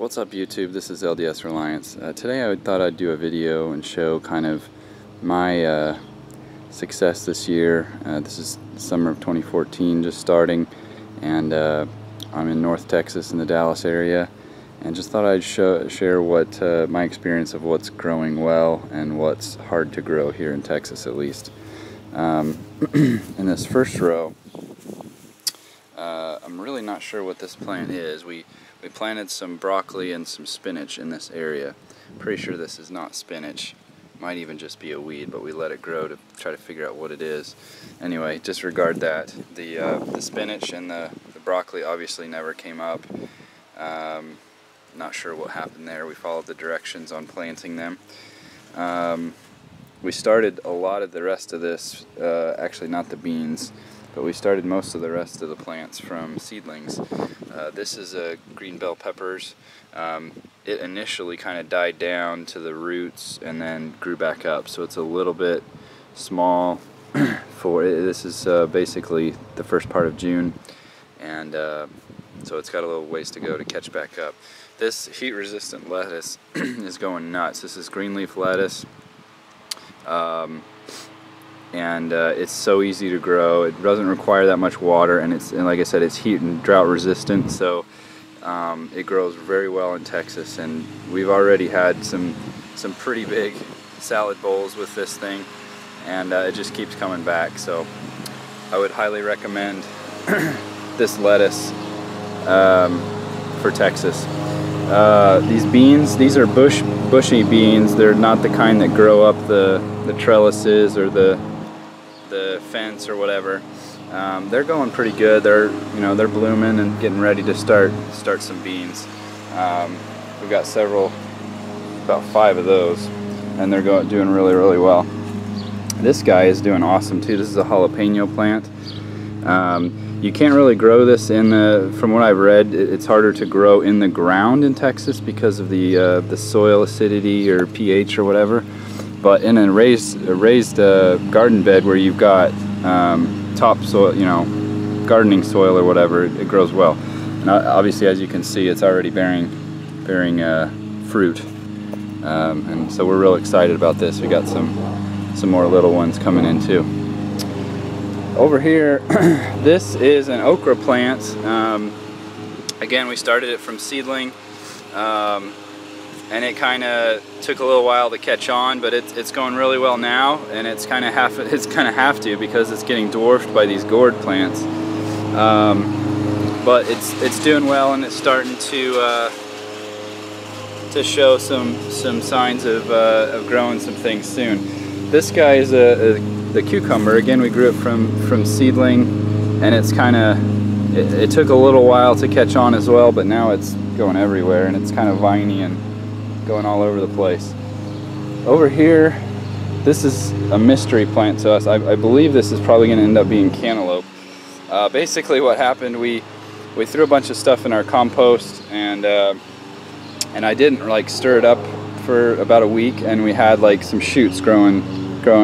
What's up YouTube, this is LDS Reliance. Today I thought I'd do a video and show kind of my success this year. This is summer of 2014 just starting, and I'm in North Texas in the Dallas area, and just thought I'd share what my experience of what's growing well and what's hard to grow here in Texas at least. In this first row, I'm really not sure what this plant is. We planted some broccoli and some spinach in this area. Pretty sure this is not spinach. Might even just be a weed, but we let it grow to try to figure out what it is. Anyway, disregard that. The spinach and the broccoli obviously never came up. Not sure what happened there. We followed the directions on planting them. We started a lot of the rest of this, actually not the beans, but we started most of the rest of the plants from seedlings. This is green bell peppers. It initially kind of died down to the roots and then grew back up, so it's a little bit small for it. This is basically the first part of June, and so it's got a little ways to go to catch back up. This heat resistant lettuce is going nuts. This is green leaf lettuce. It's so easy to grow. It doesn't require that much water, and like I said, it's heat and drought resistant, so it grows very well in Texas. And we've already had some pretty big salad bowls with this thing, and it just keeps coming back. So I would highly recommend this lettuce for Texas. These beans, these are bushy beans. They're not the kind that grow up the trellises or the fence or whatever. They're going pretty good. They're blooming and getting ready to start some beans. We've got about 5 of those, and they're doing really well. This guy is doing awesome too. This is a jalapeno plant. You can't really grow this from what I've read, it's harder to grow in the ground in Texas because of the soil acidity or pH or whatever. But in a raised garden bed where you've got topsoil, gardening soil or whatever, it grows well. And obviously, as you can see, it's already bearing fruit, and so we're real excited about this. We got some more little ones coming in too. Over here, this is an okra plant. Again, we started it from seedling. And it kind of took a little while to catch on, but it's going really well now, and it's kind of have to because it's getting dwarfed by these gourd plants. But it's doing well, and it's starting to show some signs of growing some things soon. This guy is the cucumber. Again, we grew it from seedling, and it's it took a little while to catch on as well, but now it's going everywhere, and it's kind of viney and going all over the place. Over here, this is a mystery plant to us. I believe this is probably going to end up being cantaloupe. Basically what happened, we threw a bunch of stuff in our compost, and I didn't stir it up for about a week, and we had some shoots growing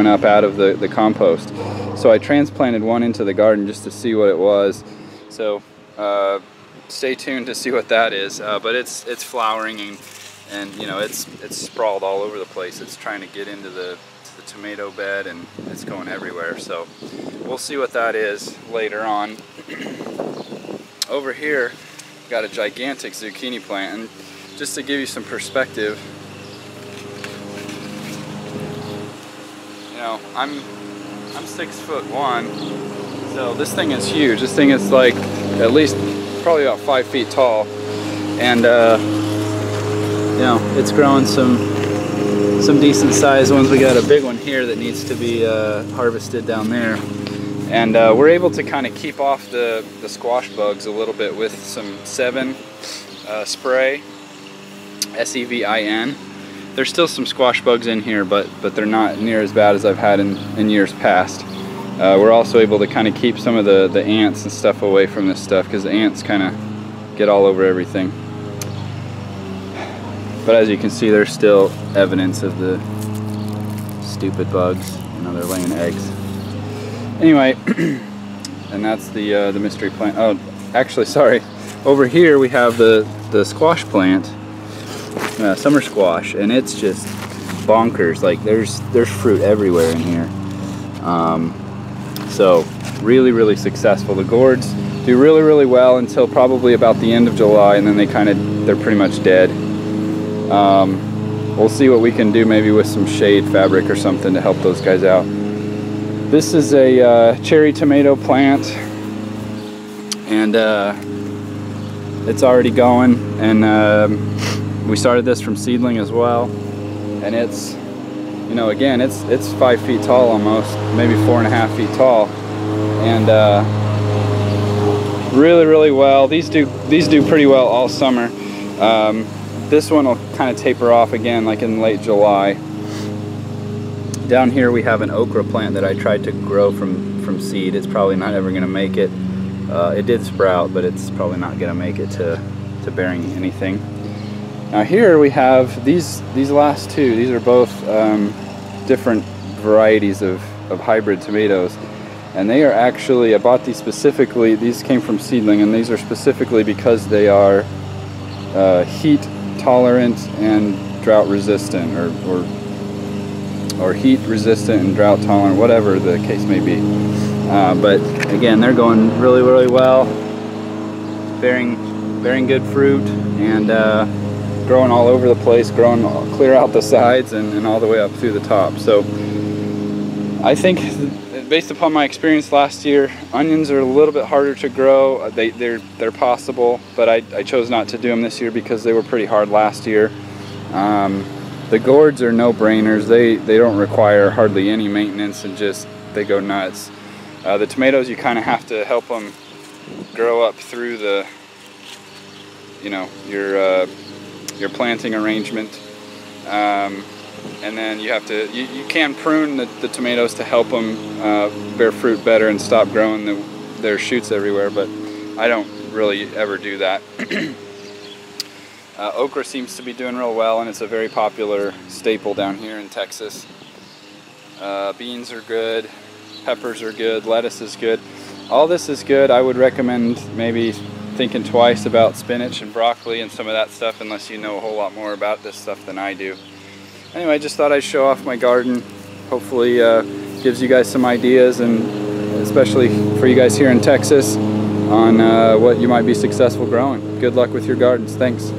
up out of the compost. So I transplanted one into the garden just to see what it was. So stay tuned to see what that is. But it's flowering, and it's sprawled all over the place. It's trying to get into the tomato bed, and it's going everywhere. So we'll see what that is later on. Over here, we've got a gigantic zucchini plant, and just to give you some perspective, I'm 6'1", so this thing is huge. This thing is at least probably about 5 feet tall, and it's growing some decent sized ones. We got a big one here that needs to be harvested down there, and we're able to kind of keep off the squash bugs a little bit with some Sevin spray, S-E-V-I-N. There's still some squash bugs in here, but they're not near as bad as I've had in years past. We're also able to kind of keep some of the ants and stuff away from this stuff, because the ants kind of get all over everything. But as you can see, there's still evidence of the stupid bugs. They're laying eggs. Anyway, and that's the mystery plant. Oh, actually, sorry. Over here we have the squash plant, summer squash, and it's just bonkers. Like there's fruit everywhere in here. So really successful. The gourds do really well until probably about the end of July, and then they're pretty much dead. We'll see what we can do, maybe with some shade fabric or something to help those guys out. This is a cherry tomato plant, and it's already going, and we started this from seedling as well, and it's, you know, again, it's 5 feet tall almost, maybe 4.5 feet tall, and really well. These do pretty well all summer. This one will kind of taper off again like in late July. Down here we have an okra plant that I tried to grow from seed. It's probably not ever going to make it. It did sprout, but it's probably not going to make it to bearing anything. Now here we have these last two. These are both different varieties of hybrid tomatoes, and they are actually, I bought these specifically, these came from seedling, and these are specifically because they are heat tolerant and drought resistant, or heat resistant and drought tolerant, whatever the case may be. But again, they're going really well, bearing good fruit, and growing all over the place, growing clear out the sides and all the way up through the top. So I think, based upon my experience last year, onions are a little bit harder to grow. They're possible, but I chose not to do them this year because they were pretty hard last year. The gourds are no-brainers. They don't require hardly any maintenance, and just they go nuts. The tomatoes, you kind of have to help them grow up through the, you know, your planting arrangement. And then you have to, you can prune the tomatoes to help them bear fruit better and stop growing their shoots everywhere, but I don't really ever do that. Okra seems to be doing real well, and it's a very popular staple down here in Texas. Beans are good, peppers are good, lettuce is good. All this is good. I would recommend maybe thinking twice about spinach and broccoli and some of that stuff, unless you know a whole lot more about this stuff than I do. Anyway, I just thought I'd show off my garden. Hopefully gives you guys some ideas, and especially for you guys here in Texas, on what you might be successful growing. Good luck with your gardens. Thanks.